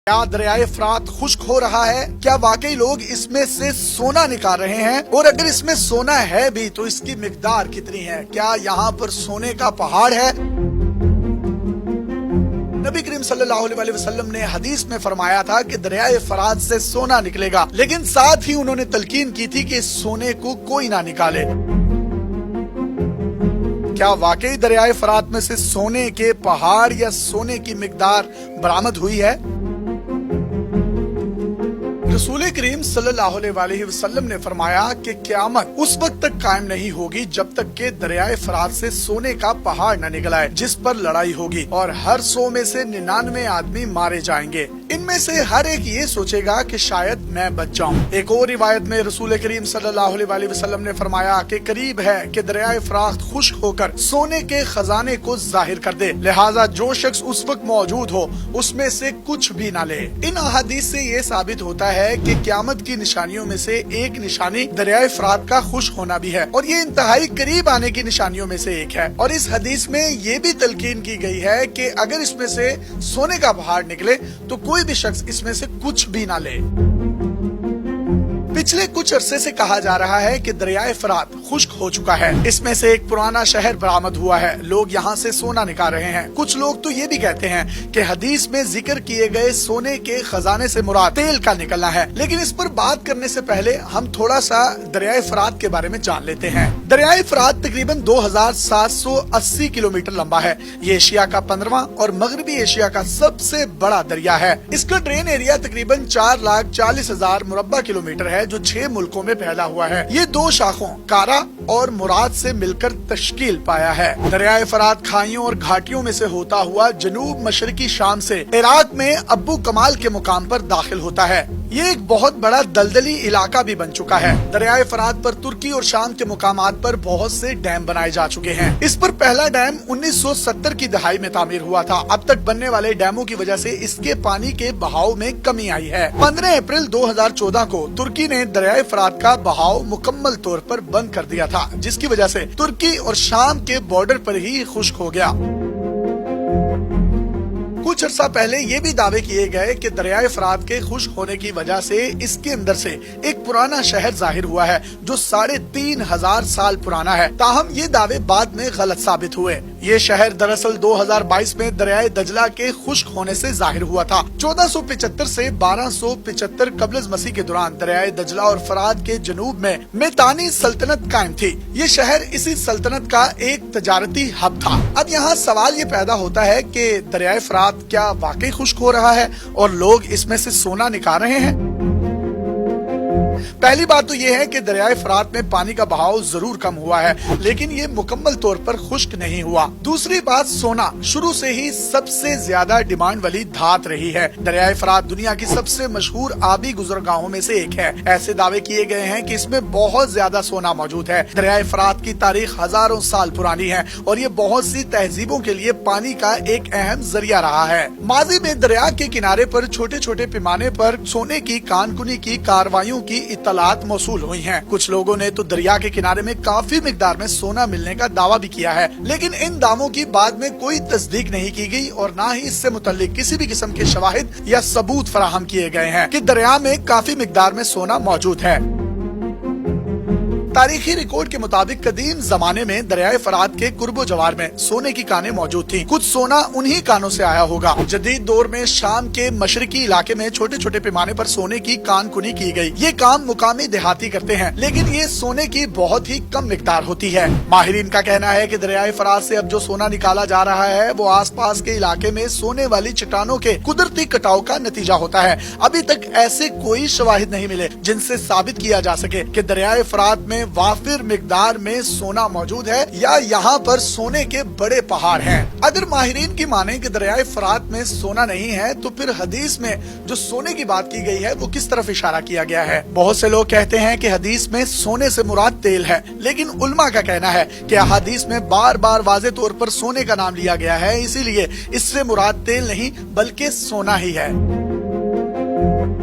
کیا دریائے فرات خشک ہو رہا ہے؟ کیا واقعی لوگ اس میں سے سونا نکال رہے ہیں؟ اور اگر اس میں سونا ہے بھی تو اس کی مقدار کتنی ہے؟ کیا یہاں پر سونے کا پہاڑ ہے؟ نبی کریم صلی اللہ علیہ وسلم نے حدیث میں فرمایا تھا کہ دریائے فرات سے سونا نکلے گا، لیکن ساتھ ہی انہوں نے تلقین کی تھی کہ اس سونے کو کوئی نہ نکالے۔ کیا واقعی دریائے فرات میں سے سونے کے پہاڑ یا سونے کی مقدار برآمد ہوئی ہے؟ رسول کریم صلی اللہ علیہ وسلم نے فرمایا کہ قیامت اس وقت تک قائم نہیں ہوگی جب تک کہ دریائے فرات سے سونے کا پہاڑ نہ نکل آئے جس پر لڑائی ہوگی اور ہر 100 میں سے 99 آدمی مارے جائیں گے۔ ان میں سے ہر ایک یہ سوچے گا کہ شاید میں بچ جاؤں۔ ایک اور روایت میں رسول کریم صلی اللہ علیہ وسلم نے فرمایا کہ قریب ہے کہ دریائے فرات خشک ہو کر سونے کے خزانے کو ظاہر کر دے، لہٰذا جو شخص اس وقت موجود ہو اس میں سے کچھ بھی نہ لے۔ ان احادیث سے یہ ثابت ہوتا ہے کہ قیامت کی نشانیوں میں سے ایک نشانی دریائے فرات کا خشک ہونا بھی ہے، اور یہ انتہائی قریب آنے کی نشانیوں میں سے ایک ہے۔ اور اس حدیث میں یہ بھی تلقین کی گئی ہے کہ اگر اس میں سے سونے کا پہاڑ نکلے تو کوئی بھی شخص اس میں سے کچھ بھی نہ لے۔ پچھلے کچھ عرصے سے کہا جا رہا ہے کہ دریائے فرات خشک ہو چکا ہے، اس میں سے ایک پرانا شہر برآمد ہوا ہے، لوگ یہاں سے سونا نکال رہے ہیں۔ کچھ لوگ تو یہ بھی کہتے ہیں کہ حدیث میں ذکر کیے گئے سونے کے خزانے سے مراد تیل کا نکلنا ہے، لیکن اس پر بات کرنے سے پہلے ہم تھوڑا سا دریائے فرات کے بارے میں جان لیتے ہیں۔ دریائے فرات تقریباً 2780 کلومیٹر لمبا ہے۔ یہ ایشیا کا 15واں اور مغربی ایشیا کا سب سے بڑا دریا ہے۔ اس کا ڈرین ایریا تقریباً 4,40,000 مربع کلومیٹر ہے جو 6 ملکوں میں پھیلا ہوا ہے۔ یہ 2 شاخوں کارا اور مراد سے مل کر تشکیل پایا ہے۔ دریائے فرات کھائیوں اور گھاٹیوں میں سے ہوتا ہوا جنوب مشرقی شام سے عراق میں ابو کمال کے مقام پر داخل ہوتا ہے۔ یہ ایک بہت بڑا دلدلی علاقہ بھی بن چکا ہے۔ دریائے فرات پر ترکی اور شام کے مقامات پر بہت سے ڈیم بنائے جا چکے ہیں۔ اس پر پہلا ڈیم 1970 کی دہائی میں تعمیر ہوا تھا۔ اب تک بننے والے ڈیموں کی وجہ سے اس کے پانی کے بہاؤ میں کمی آئی ہے۔ 15 اپریل 2014 کو ترکی نے دریائے فرات کا بہاؤ مکمل طور پر بند کر دیا تھا، جس کی وجہ سے ترکی اور شام کے بارڈر پر ہی خشک ہو گیا۔ کچھ عرصہ پہلے یہ بھی دعوے کیے گئے کہ دریائے فرات کے خشک ہونے کی وجہ سے اس کے اندر سے ایک پرانا شہر ظاہر ہوا ہے جو 3500 سال پرانا ہے، تاہم یہ دعوے بعد میں غلط ثابت ہوئے۔ یہ شہر دراصل 2022 میں دریائے دجلہ کے خشک ہونے سے ظاہر ہوا تھا۔ 1475 سے 1275 قبل از مسیح کے دوران دریائے دجلہ اور فرات کے جنوب میں میتانی سلطنت قائم تھی۔ یہ شہر اسی سلطنت کا ایک تجارتی ہب تھا۔ اب یہاں سوال یہ پیدا ہوتا ہے کہ دریائے فرات کیا واقعی خشک ہو رہا ہے اور لوگ اس میں سے سونا نکال رہے ہیں؟ پہلی بات تو یہ ہے کہ دریائے فرات میں پانی کا بہاؤ ضرور کم ہوا ہے، لیکن یہ مکمل طور پر خشک نہیں ہوا۔ دوسری بات، سونا شروع سے ہی سب سے زیادہ ڈیمانڈ والی دھات رہی ہے۔ دریائے فرات دنیا کی سب سے مشہور آبی گزرگاہوں میں سے ایک ہے۔ ایسے دعوے کیے گئے ہیں کہ اس میں بہت زیادہ سونا موجود ہے۔ دریائے فرات کی تاریخ ہزاروں سال پرانی ہے اور یہ بہت سی تہذیبوں کے لیے پانی کا ایک اہم ذریعہ رہا ہے۔ ماضی میں دریا کے کنارے پر چھوٹے چھوٹے پیمانے پر سونے کی کان کنی کی کارروائیوں کی اطلاعات موصول ہوئی ہیں۔ کچھ لوگوں نے تو دریا کے کنارے میں کافی مقدار میں سونا ملنے کا دعویٰ بھی کیا ہے، لیکن ان دعووں کی بعد میں کوئی تصدیق نہیں کی گئی اور نہ ہی اس سے متعلق کسی بھی قسم کے شواہد یا ثبوت فراہم کیے گئے ہیں کہ دریا میں کافی مقدار میں سونا موجود ہے۔ تاریخی ریکارڈ کے مطابق قدیم زمانے میں دریائے فرات کے قرب و جوار میں سونے کی کانیں موجود تھیں۔ کچھ سونا انہی کانوں سے آیا ہوگا۔ جدید دور میں شام کے مشرقی علاقے میں چھوٹے چھوٹے پیمانے پر سونے کی کان کنی کی گئی۔ یہ کام مقامی دیہاتی کرتے ہیں، لیکن یہ سونے کی بہت ہی کم مقدار ہوتی ہے۔ ماہرین کا کہنا ہے کہ دریائے فرات سے اب جو سونا نکالا جا رہا ہے وہ آس پاس کے علاقے میں سونے والی چٹانوں کے قدرتی کٹاؤ کا نتیجہ ہوتا ہے۔ ابھی تک ایسے کوئی شواہد نہیں ملے جن سے ثابت کیا جا سکے کہ دریائے فرات میں وافر مقدار میں سونا موجود ہے یا یہاں پر سونے کے بڑے پہاڑ ہیں۔ اگر ماہرین کی مانیں کہ دریائے فرات میں سونا نہیں ہے تو پھر حدیث میں جو سونے کی بات کی گئی ہے وہ کس طرف اشارہ کیا گیا ہے؟ بہت سے لوگ کہتے ہیں کہ حدیث میں سونے سے مراد تیل ہے، لیکن علماء کا کہنا ہے کہ حدیث میں بار بار واضح طور پر سونے کا نام لیا گیا ہے، اسی لیے اس سے مراد تیل نہیں بلکہ سونا ہی ہے۔